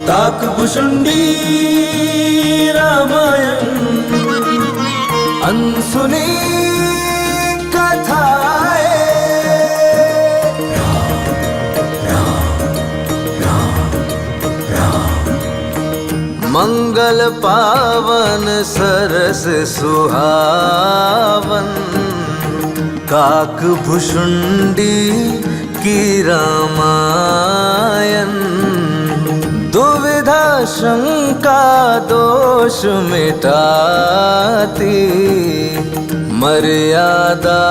काकभुशुंडी रामायण अनसुनी कथाएं। मंगल पावन सरस सुहावन काकभुशुंडी की रामायण। दुविधा शंका दोष मिटाती मर्यादा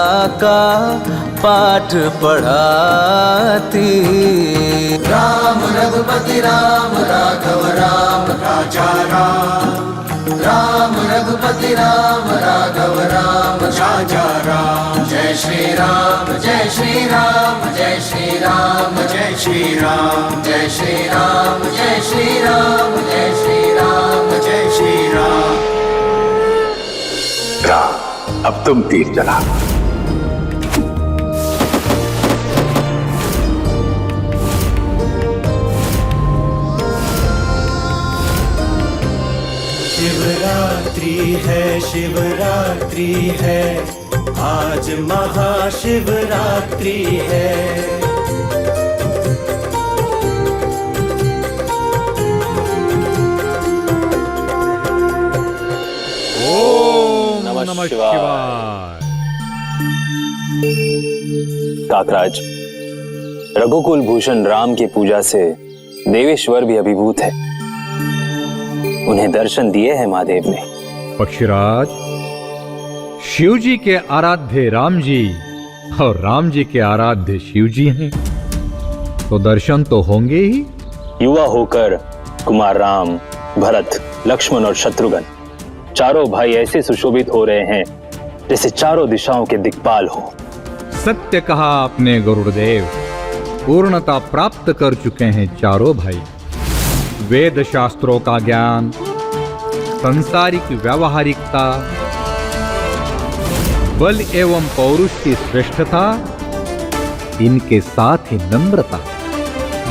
का पाठ पढ़ाती। राम रघुपति राम राघव राम राजा राम। राम रघुपति राम राघव राम राजा राम। जय श्री राम जय श्री राम जय श्री राम जय श्री राम। जय श्री राम जय श्री राम जय श्री राम जय श्री राम। राम अब तुम तीर चला। शिवरात्रि है आज महाशिवरात्रि है। ओम नमः शिवाय। काकराज, रघुकुल भूषण राम की पूजा से देवेश्वर भी अभिभूत है। उन्हें दर्शन दिए हैं महादेव ने। पक्षीराज, शिव जी के आराध्य राम जी और राम जी के आराध्य शिव जी हैं, तो दर्शन तो होंगे ही। युवा होकर कुमार राम, भरत, लक्ष्मण और शत्रुघ्न चारों भाई ऐसे सुशोभित हो रहे हैं जैसे चारों दिशाओं के दिक्पाल हो। सत्य कहा आपने गुरुदेव। पूर्णता प्राप्त कर चुके हैं चारों भाई। वेद शास्त्रों का ज्ञान, संसारिक व्यावहारिकता, बल एवं पौरुष की श्रेष्ठता, इनके साथ ही नम्रता,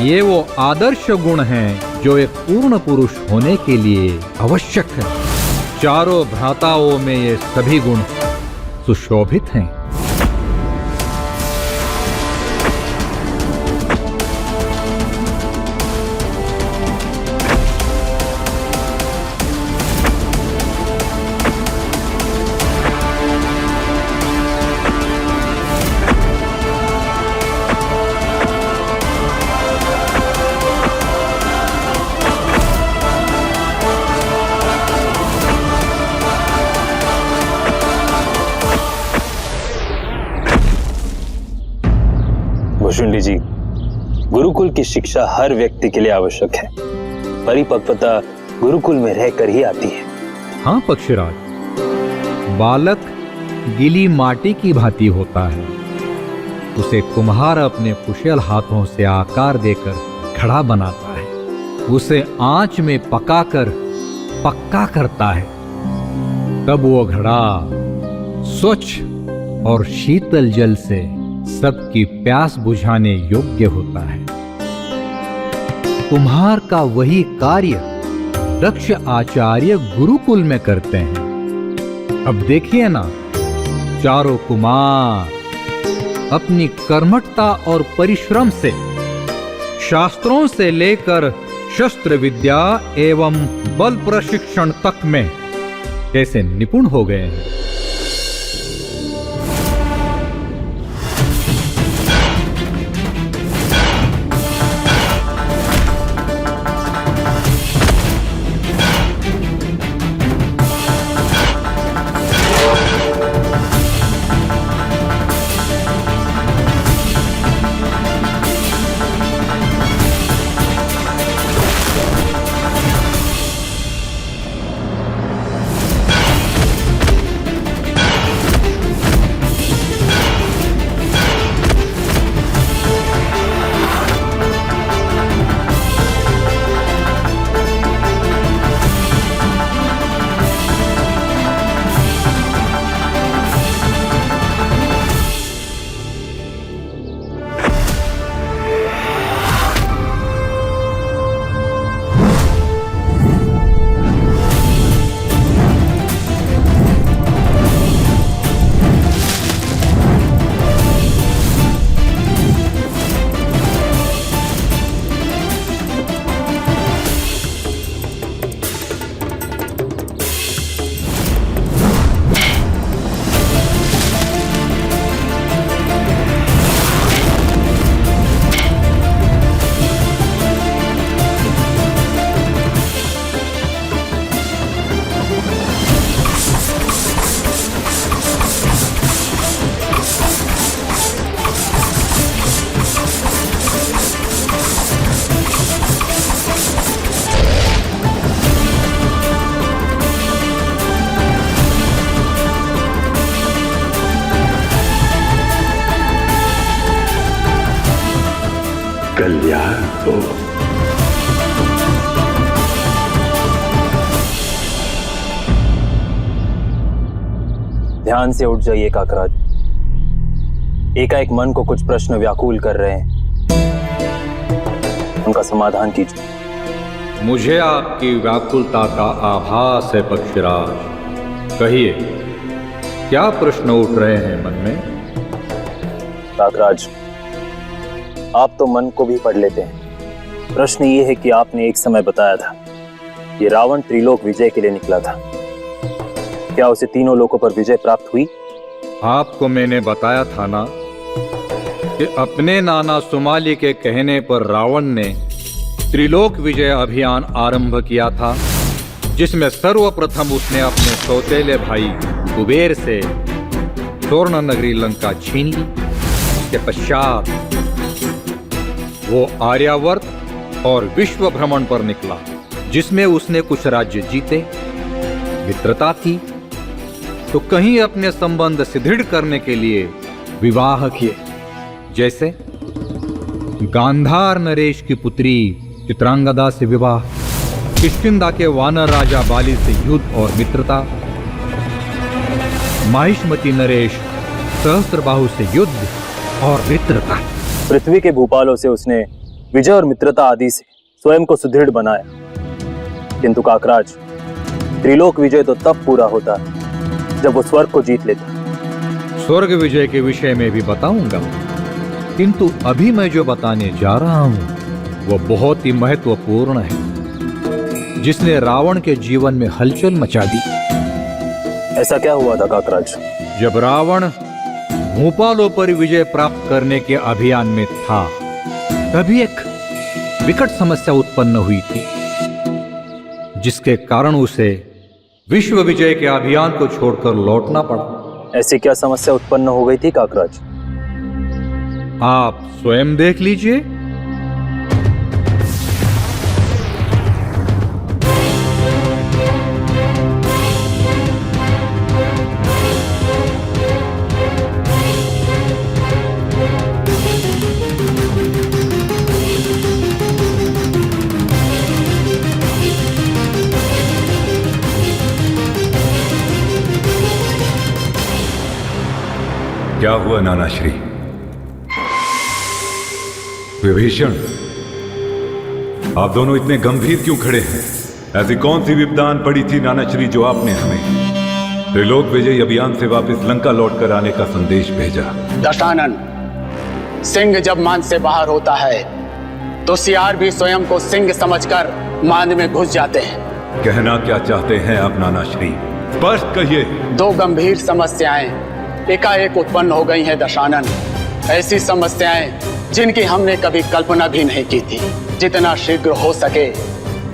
ये वो आदर्श गुण हैं जो एक पूर्ण पुरुष होने के लिए आवश्यक है। चारों भ्राताओं में ये सभी गुण सुशोभित हैं। भुशुंडी जी, गुरुकुल की शिक्षा हर व्यक्ति के लिए आवश्यक है। परिपक्वता गुरुकुल में रहकर ही आती है। हाँ पक्षीराज, बालक गीली माटी की भांति होता है। उसे कुम्हार अपने कुशल हाथों से आकार देकर घड़ा बनाता है। उसे आंच में पकाकर पक्का करता है। तब वो घड़ा स्वच्छ और शीतल जल से सबकी प्यास बुझाने योग्य होता है। कुम्हार का वही कार्य दक्ष आचार्य गुरुकुल में करते हैं। अब देखिए ना, चारों कुमार अपनी कर्मठता और परिश्रम से शास्त्रों से लेकर शस्त्र विद्या एवं बल प्रशिक्षण तक में कैसे निपुण हो गए हैं। ध्यान से उठ जाइए काकराज। एकाएक मन को कुछ प्रश्न व्याकुल कर रहे हैं, उनका समाधान कीजिए। मुझे आपकी व्याकुलता का आभास है पक्षीराज। कहिए, क्या प्रश्न उठ रहे हैं मन में? काकराज, आप तो मन को भी पढ़ लेते हैं। प्रश्न ये है कि आपने एक समय बताया था कि रावण त्रिलोक विजय के लिए निकला था। क्या उसे तीनों लोकों पर विजय प्राप्त हुई? आपको मैंने बताया था ना कि अपने नाना सुमाली के कहने पर रावण ने त्रिलोक विजय अभियान आरंभ किया था, जिसमें सर्वप्रथम उसने अपने सौतेले भाई कुबेर से स्वर्ण नगरी लंका छीन ली। इसके पश्चात वो आर्यावर्त और विश्व भ्रमण पर निकला, जिसमें उसने कुछ राज्य जीते। मित्रता थी तो कहीं अपने संबंध सुदृढ़ करने के लिए विवाह किए, जैसे गांधार नरेश की पुत्री चित्रांगदा से विवाह, किष्किंधा के वानर राजा बाली से युद्ध और मित्रता, माहिष्मती नरेश सहस्त्रबाहु से युद्ध और मित्रता। पृथ्वी के भूपालों से उसने विजय और मित्रता आदि से स्वयं को सुदृढ़ बनाया। किंतु काकराज, त्रिलोक विजय तो तब पूरा होता जब वो स्वर्ग को जीत लेता। स्वर्ग विजय के विषय में भी बताऊंगा, किंतु अभी मैं जो बताने जा रहा हूं वो बहुत ही महत्वपूर्ण है, जिसने रावण के जीवन में हलचल मचा दी। ऐसा क्या हुआ था काकराज? जब रावण भूपालों पर विजय प्राप्त करने के अभियान में था, तभी एक विकट समस्या उत्पन्न हुई थी, जिसके कारण उसे विश्व विजय के अभियान को छोड़कर लौटना पड़ा। ऐसी क्या समस्या उत्पन्न हो गई थी काकराज? आप स्वयं देख लीजिए। क्या हुआ नाना श्री? विभीषण, आप दोनों इतने गंभीर क्यों खड़े हैं? ऐसी कौन सी विपदान पड़ी थी नाना श्री जो आपने हमें त्रिलोक विजय अभियान से वापस लंका लौटकर आने का संदेश भेजा? दशानन, सिंह जब मान से बाहर होता है तो सियार भी स्वयं को सिंह समझकर मान में घुस जाते हैं। कहना क्या चाहते हैं आप नाना श्री? स्पष्ट कहिए। दो गंभीर समस्याएं एकाएक उत्पन्न हो गई हैं दशानन। ऐसी समस्याएं जिनकी हमने कभी कल्पना भी नहीं की थी। जितना शीघ्र हो सके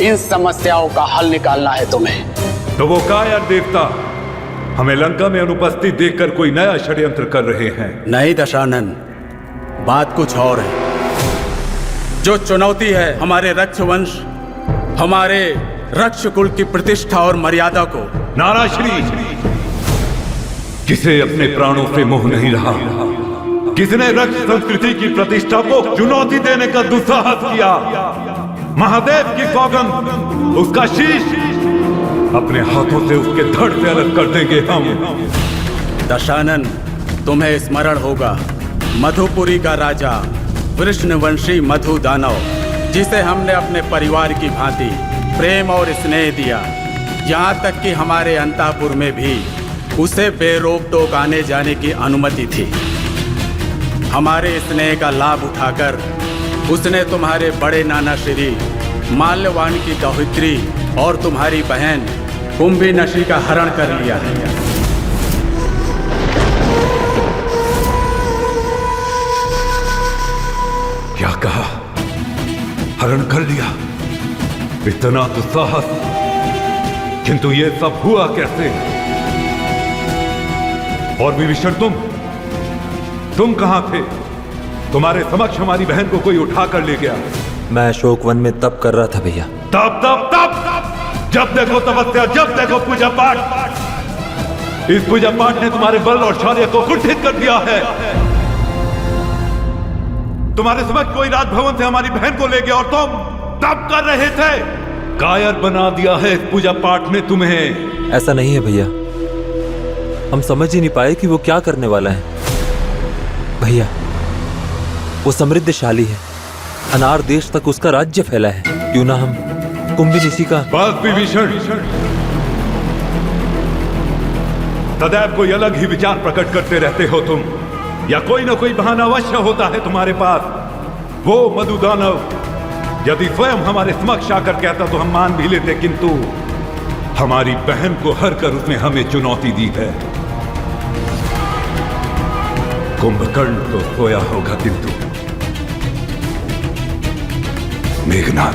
इन समस्याओं का हल निकालना है तुम्हें। तो वो कायर देवता हमें लंका में अनुपस्थित देखकर कोई नया षड्यंत्र कर रहे हैं? नहीं दशानन, बात कुछ और है। जो चुनौती है हमारे रक्षवंश, हमारे रक्ष कुल की प्रतिष्ठा और मर्यादा को। नाना श्री, किसे अपने प्राणों से मोह नहीं रहा? किसने रक्त संस्कृति की प्रतिष्ठा को चुनौती देने का दुस्साहस किया? महादेव की सौगंध, उसका शीश अपने हाथों से उसके धड़ से अलग कर देंगे हम। दशानन, तुम्हें स्मरण होगा मधुपुरी का राजा वृष्णवंशी मधु दानव, जिसे हमने अपने परिवार की भांति प्रेम और स्नेह दिया, यहाँ तक कि हमारे अंतापुर में भी उसे बेरोक टोक आने जाने की अनुमति थी। हमारे स्नेह का लाभ उठाकर उसने तुम्हारे बड़े नाना श्री माल्यवान की दौहित्री और तुम्हारी बहन कुंभीनशी का हरण कर लिया है। क्या कहा? हरण कर लिया? इतना दुस्साहस! किंतु ये सब हुआ कैसे? और विभीषण, तुम कहां थे? तुम्हारे समक्ष हमारी बहन को कोई उठा कर ले गया। मैं अशोकवन में तप कर रहा था भैया। तप तप तप! जब देखो तपस्या, जब देखो पूजा पाठ। इस पूजा पाठ ने तुम्हारे बल और शौर्य को कुंठित कर दिया है। तुम्हारे समक्ष कोई राजभवन से हमारी बहन को ले गया और तुम तप कर रहे थे। कायर बना दिया है इस पूजा पाठ ने तुम्हें। ऐसा नहीं है भैया, हम समझ ही नहीं पाए कि वो क्या करने वाला है। भैया, वो समृद्धशाली है, अनार देश तक उसका राज्य फैला है। क्यों ना हम कुंभिनिशी का। बस विभीषण, सदैव कोई अलग ही विचार प्रकट करते रहते हो तुम, या कोई ना कोई बहाना अवश्य होता है तुम्हारे पास। वो मधुदानव यदि स्वयं हमारे समक्ष आकर कहता तो हम मान भी लेते, किंतु हमारी बहन को हर कर उसने हमें चुनौती दी है। कुंभकर्ण तो सोया होगा, किंतु मेघनाथ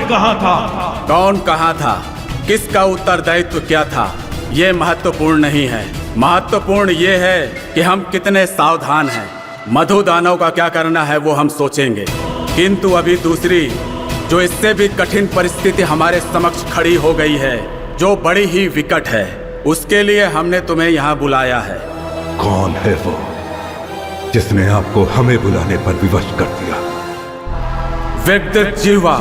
कहां था? कौन कहाँ था, किसका उत्तरदायित्व क्या था, ये महत्वपूर्ण नहीं है। महत्वपूर्ण ये है कि हम कितने सावधान हैं। मधु दानव का क्या करना है वो हम सोचेंगे, किंतु अभी दूसरी जो इससे भी कठिन परिस्थिति हमारे समक्ष खड़ी हो गई है, जो बड़ी ही विकट है, उसके लिए हमने तुम्हें यहाँ बुलाया है। कौन है वो जिसने आपको हमें बुलाने पर विवश कर दिया? विद्युत जिह्वा।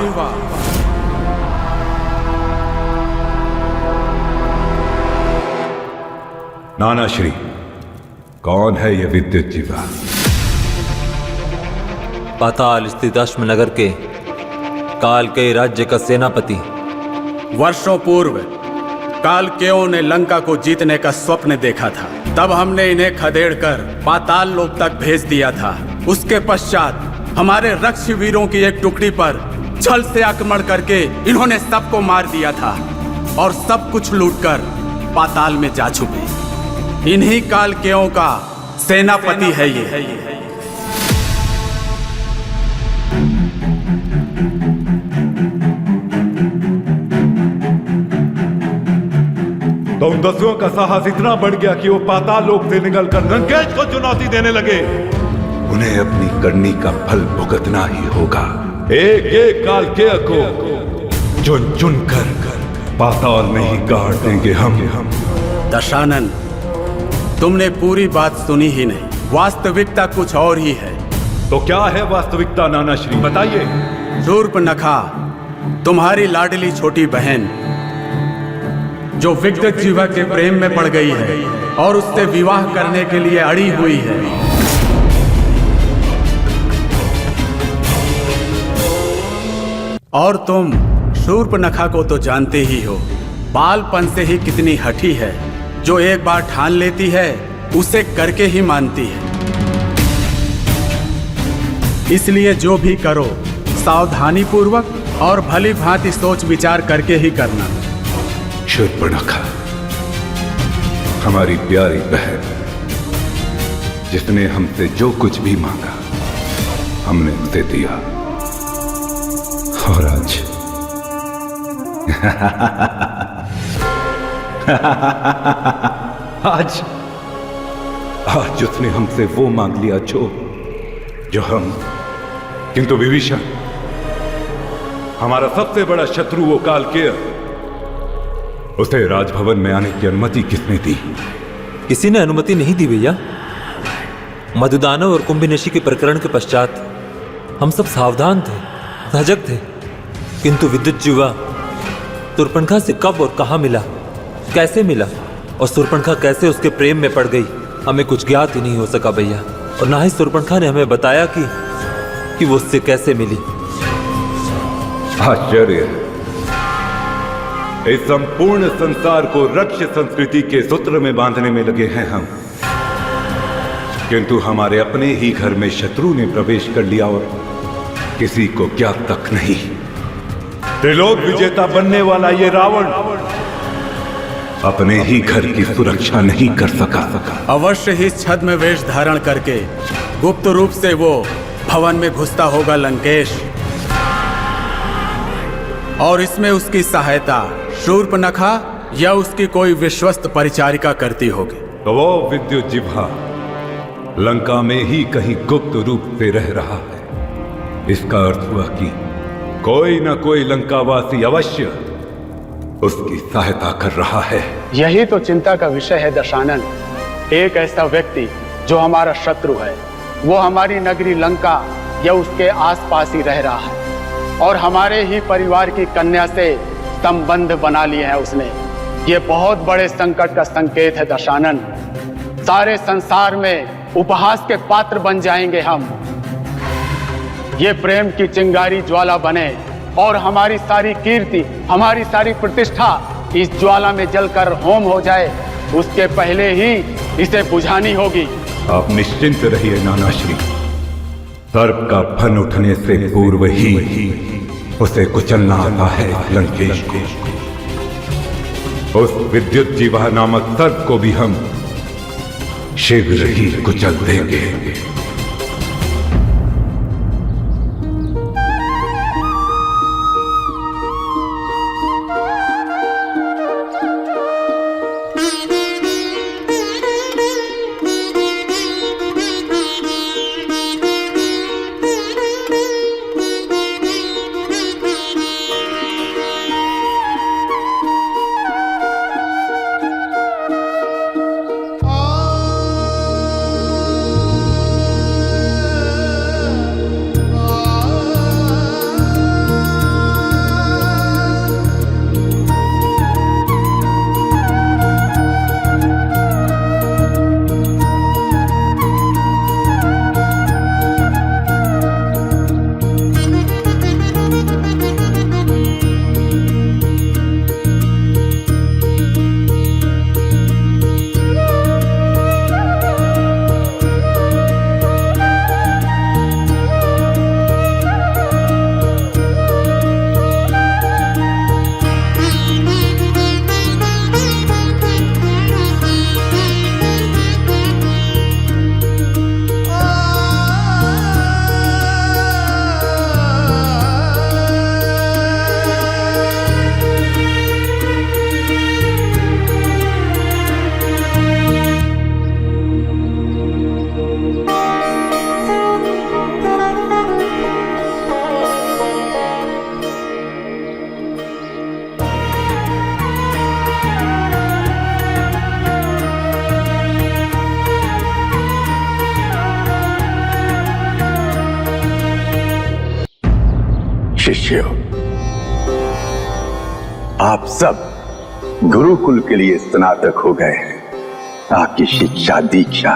नाना श्री, कौन है ये विद्युत जिह्वा? पाताल स्थित अश्वनगर के कालकेय राज्य का सेनापति। वर्षों पूर्व कालकेयों ने लंका को जीतने का स्वप्न देखा था, तब हमने इन्हें खदेड़कर पाताल लोक तक भेज दिया था। उसके पश्चात हमारे रक्ष वीरों की एक टुकड़ी पर छल से आक्रमण करके इन्होंने सबको मार दिया था और सब कुछ लूटकर पाताल में जा छुपे। इन्हीं कालकेयों का सेनापति है ये। तो उन दस्युओं का साहस इतना बढ़ गया कि वो पाताल लोक से निकलकर लंकेश को चुनौती देने लगे। उन्हें अपनी करनी का फल भुगतना ही होगा। एक एक कालकेय को चुन चुन कर पाताल में ही गाड़ देंगे हम। दशानन, तुमने पूरी बात सुनी ही नहीं, वास्तविकता कुछ और ही है। तो क्या है वास्तविकता नाना श्री, बताइए। शूर्पणखा, तुम्हारी लाडली छोटी बहन, जो विद्युत जिह्वा के प्रेम में पड़ गई है और उससे विवाह करने के लिए अड़ी हुई है। और तुम शूर्पणखा को तो जानते ही हो, बालपन से ही कितनी हठी है, जो एक बार ठान लेती है उसे करके ही मानती है। इसलिए जो भी करो सावधानी पूर्वक और भली भांति सोच विचार करके ही करना। शूर्पणखा, हमारी प्यारी बहन, जिसने हमसे जो कुछ भी मांगा हमने उसे दिया, और आज उसने हमसे वो मांग लिया जो हम। किंतु विभीषण, हमारा सबसे बड़ा शत्रु वो कालकेय, उसे राजभवन में आने की अनुमति किसने दी? किसी ने अनुमति नहीं दी भैया। मधुदानव और कुंभिनिशी के प्रकरण के पश्चात हम सब सावधान थे, सजग थे, किंतु विद्युत जिह्वा शूर्पणखा से कब और कहां मिला, कैसे मिला, और शूर्पणखा कैसे उसके प्रेम में पड़ गई, हमें कुछ ज्ञात ही नहीं हो सका भैया। और ना ही शूर्पणखा ने हमें बताया कि वो उससे कैसे मिली। आश्चर्य है, इस संपूर्ण संसार को रक्ष संस्कृति के सूत्र में बांधने में लगे हैं हम, किंतु हमारे अपने ही घर में शत्रु ने प्रवेश कर लिया और किसी को ज्ञात तक नहीं। त्रिलोक विजेता बनने वाला ये रावण अपने ही घर की सुरक्षा नहीं कर सका। अवश्य ही छद्म वेश धारण करके गुप्त रूप से वो भवन में घुसता होगा लंकेश, और इसमें उसकी सहायता शूर्पणखा या उसकी कोई विश्वस्त परिचारिका करती होगी। तो वो विद्युत जिह्वा लंका में ही कहीं गुप्त रूप से रह रहा है। इसका अर्थ हुआ कि कोई न कोई लंकावासी अवश्य उसकी सहायता कर रहा है। यही तो चिंता का विषय है दशानन। एक ऐसा व्यक्ति जो हमारा शत्रु है, वो हमारी नगरी लंका या उसके आसपास ही रह रहा है, और हमारे ही परिवार की कन्या से संबंध बना लिए हैं उसने। ये बहुत बड़े संकट का संकेत है दशानन। सारे संसार में उपहास के पात्र बन जाएंगे हम। ये प्रेम की चिंगारी ज्वाला बने और हमारी सारी कीर्ति, हमारी सारी प्रतिष्ठा इस ज्वाला में जलकर होम हो जाए, उसके पहले ही इसे बुझानी होगी। आप निश्चिंत रहिए नाना श्री। सर्प का फन उठने से पूर्व ही उसे कुचलना आता है लंकेश को। उस विद्युत जीवा नामक सर्प को भी हम शीघ्र ही कुचल देंगे। शिष्यों, आप सब गुरुकुल के लिए स्नातक हो गए हैं। आपकी शिक्षा दीक्षा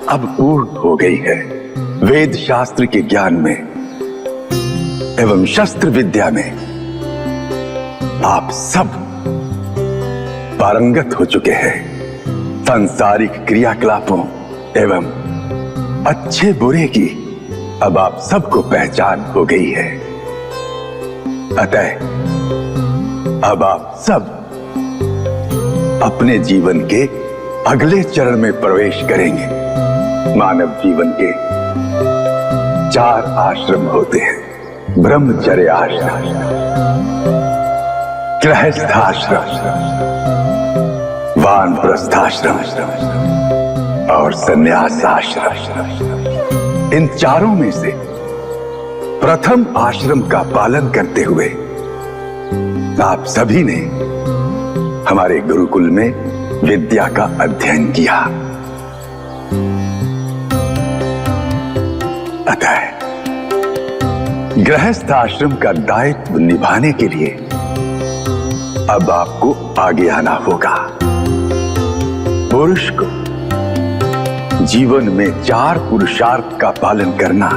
अब पूर्ण हो गई है। वेद शास्त्र के ज्ञान में एवं शस्त्र विद्या में आप सब पारंगत हो चुके हैं। सांसारिक क्रियाकलापों एवं अच्छे बुरे की अब आप सबको पहचान हो गई है। अतः अब आप सब अपने जीवन के अगले चरण में प्रवेश करेंगे। मानव जीवन के 4 आश्रम होते हैं: ब्रह्मचर्य आश्रम, गृहस्थ आश्रम, वानप्रस्थाश्रम और संन्यास आश्रम। इन चारों में से प्रथम आश्रम का पालन करते हुए आप सभी ने हमारे गुरुकुल में विद्या का अध्ययन किया। अतः गृहस्थ आश्रम का दायित्व निभाने के लिए अब आपको आगे आना होगा। पुरुष को जीवन में 4 पुरुषार्थ का पालन करना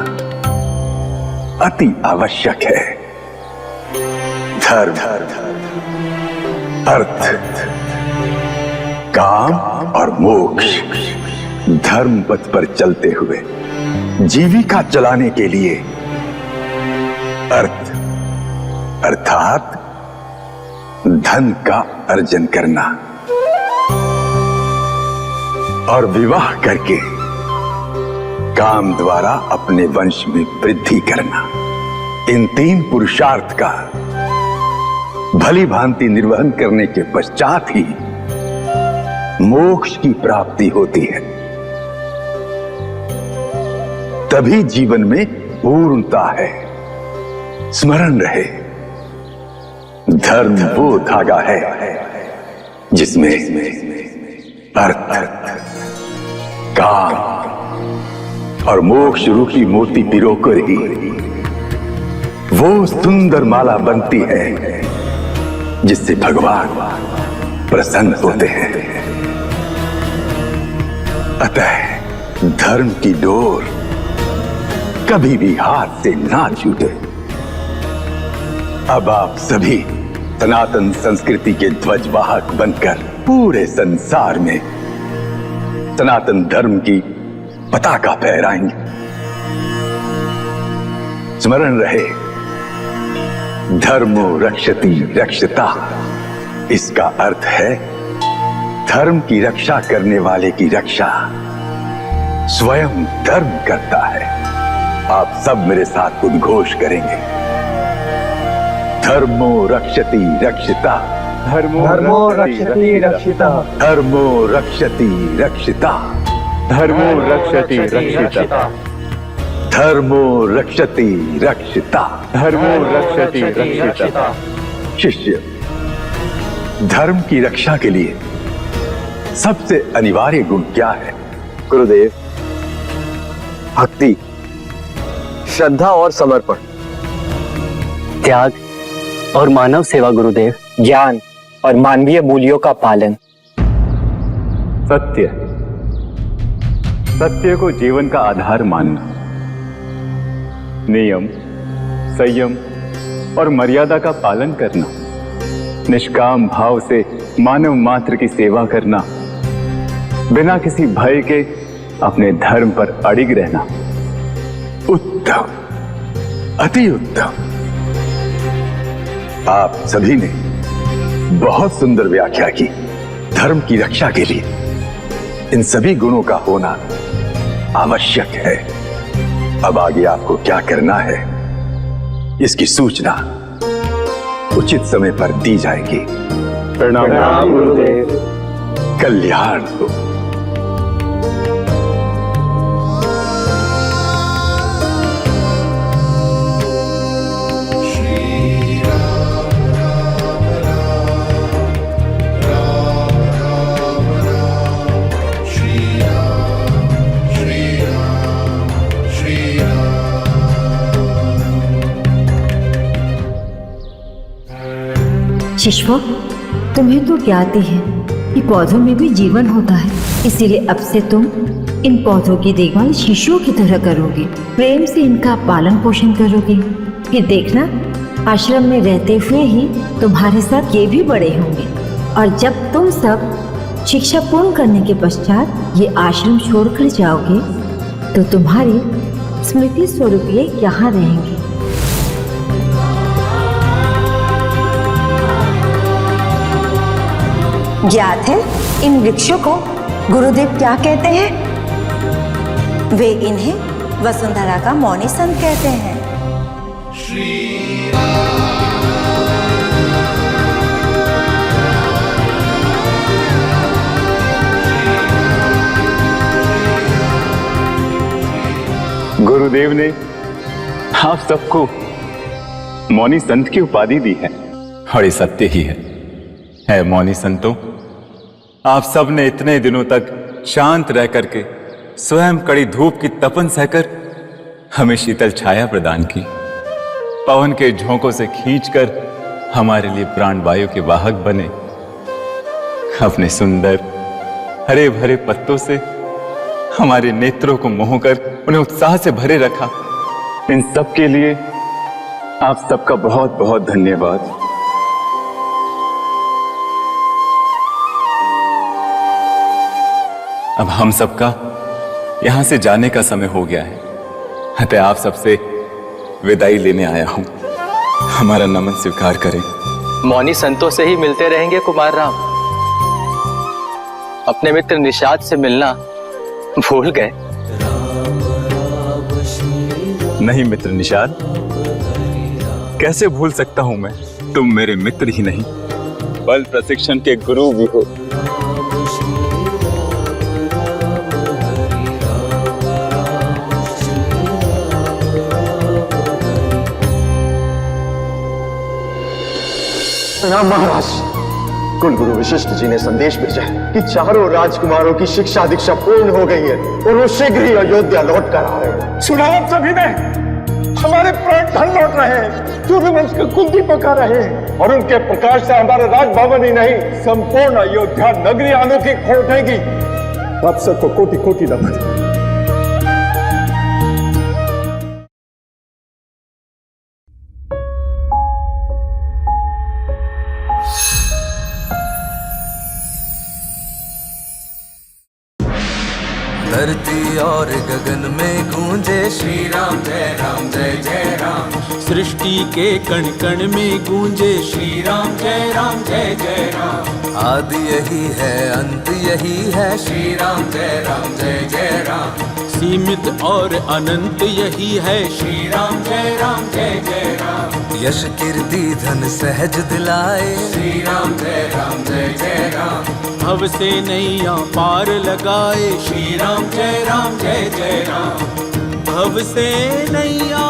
अति आवश्यक है: धर्म, अर्थ, काम और मोक्ष। धर्म पथ पर चलते हुए जीविका चलाने के लिए अर्थ अर्थात धन का अर्जन करना और विवाह करके काम द्वारा अपने वंश में वृद्धि करना। इन 3 पुरुषार्थ का भली भांति निर्वहन करने के पश्चात ही मोक्ष की प्राप्ति होती है। तभी जीवन में पूर्णता है। स्मरण रहे, धर्म वो धागा है जिसमें अर्थ, काम और मोक्ष रूपी मोती पिरोकर ही वो सुंदर माला बनती है जिससे भगवान प्रसन्न होते हैं। अतः धर्म की डोर कभी भी हाथ से ना छूटे। अब आप सभी सनातन संस्कृति के ध्वजवाहक बनकर पूरे संसार में सनातन धर्म की पताका फहराएंगे। स्मरण रहे, धर्मो रक्षति रक्षता। इसका अर्थ है धर्म की रक्षा करने वाले की रक्षा स्वयं धर्म करता है। आप सब मेरे साथ उद्घोष करेंगे, धर्मो रक्षति रक्षिता, धर्मो रक्षति रक्षिता, धर्मो रक्षति रक्षिता, धर्मो रक्षति रक्षिता, धर्मो रक्षति रक्षिता, धर्मो रक्षति रक्षिता। शिष्य, धर्म की रक्षा के लिए सबसे अनिवार्य गुण क्या है? गुरुदेव, भक्ति, श्रद्धा और समर्पण, त्याग और मानव सेवा गुरुदेव, ज्ञान और मानवीय मूल्यों का पालन। सत्य, सत्य को जीवन का आधार मानना, नियम, संयम और मर्यादा का पालन करना, निष्काम भाव से मानव मात्र की सेवा करना, बिना किसी भय के अपने धर्म पर अड़िग रहना। उत्तम, अति उत्तम। आप सभी ने बहुत सुंदर व्याख्या की। धर्म की रक्षा के लिए इन सभी गुणों का होना आवश्यक है। अब आगे आपको क्या करना है, इसकी सूचना उचित समय पर दी जाएगी। प्रणाम गुरुदेव। कल्याण हो। शिष्यों, तुम्हें तो ज्ञात ही है कि पौधों में भी जीवन होता है, इसीलिए अब से तुम इन पौधों की देखभाल शिशुओं की तरह करोगे, प्रेम से इनका पालन पोषण करोगे। फिर देखना, आश्रम में रहते हुए ही तुम्हारे साथ ये भी बड़े होंगे, और जब तुम सब शिक्षा पूर्ण करने के पश्चात ये आश्रम छोड़कर जाओगे तो तुम्हारी स्मृति स्वरूप ये यहाँ रहेंगे। ज्ञात है इन वृक्षों को गुरुदेव क्या कहते हैं? वे इन्हें वसुंधरा का मौनी संत कहते हैं। गुरुदेव ने आप सबको मौनी संत की उपाधि दी है, और ये सत्य ही है मौनी संतों। आप सब ने इतने दिनों तक शांत रह करके स्वयं कड़ी धूप की तपन सहकर हमें शीतल छाया प्रदान की, पवन के झोंकों से खींचकर हमारे लिए प्राणवायु के वाहक बने, अपने सुंदर हरे भरे पत्तों से हमारे नेत्रों को मोहकर उन्हें उत्साह से भरे रखा। इन सब के लिए आप सबका बहुत बहुत धन्यवाद। अब हम सबका यहां से जाने का समय हो गया है, अतः आप सबसे विदाई लेने आया हूं। हमारा नमन स्वीकार करें। मौनी संतों से ही मिलते रहेंगे कुमार राम। अपने मित्र निषाद से मिलना भूल गए? नहीं मित्र निषाद, कैसे भूल सकता हूं मैं? तुम मेरे मित्र ही नहीं, बल प्रशिक्षण के गुरु भी हो। प्रणाम महाराज। कुल गुरु वशिष्ठ जी ने संदेश भेजा है कि चारों राजकुमारों की शिक्षा दीक्षा पूर्ण हो गई है और वो शीघ्र ही अयोध्या लौट कर आ रहे हैं। सुना आप सभी ने? हमारे प्राण धन लौट रहे हैं, सूर्यवंश के कुलदीपक आ रहे हैं और उनके प्रकाश से हमारा राजभवन ही नहीं संपूर्ण अयोध्या नगरी अलौकिक हो उठेगी। आप सबको कोटि कोटि नमन। धरती और गगन में गूंजे श्री राम जय जय राम। सृष्टि के कण कण में गूंजे श्री राम जय जय राम। आदि यही है अंत यही है श्री राम जय जय राम। सीमित और अनंत यही है श्री राम जय जय राम। यश कीर्ति धन सहज दिलाए श्री राम जय जय राम। भव से नैया पार लगाए श्री राम जय जय राम। भव से नैया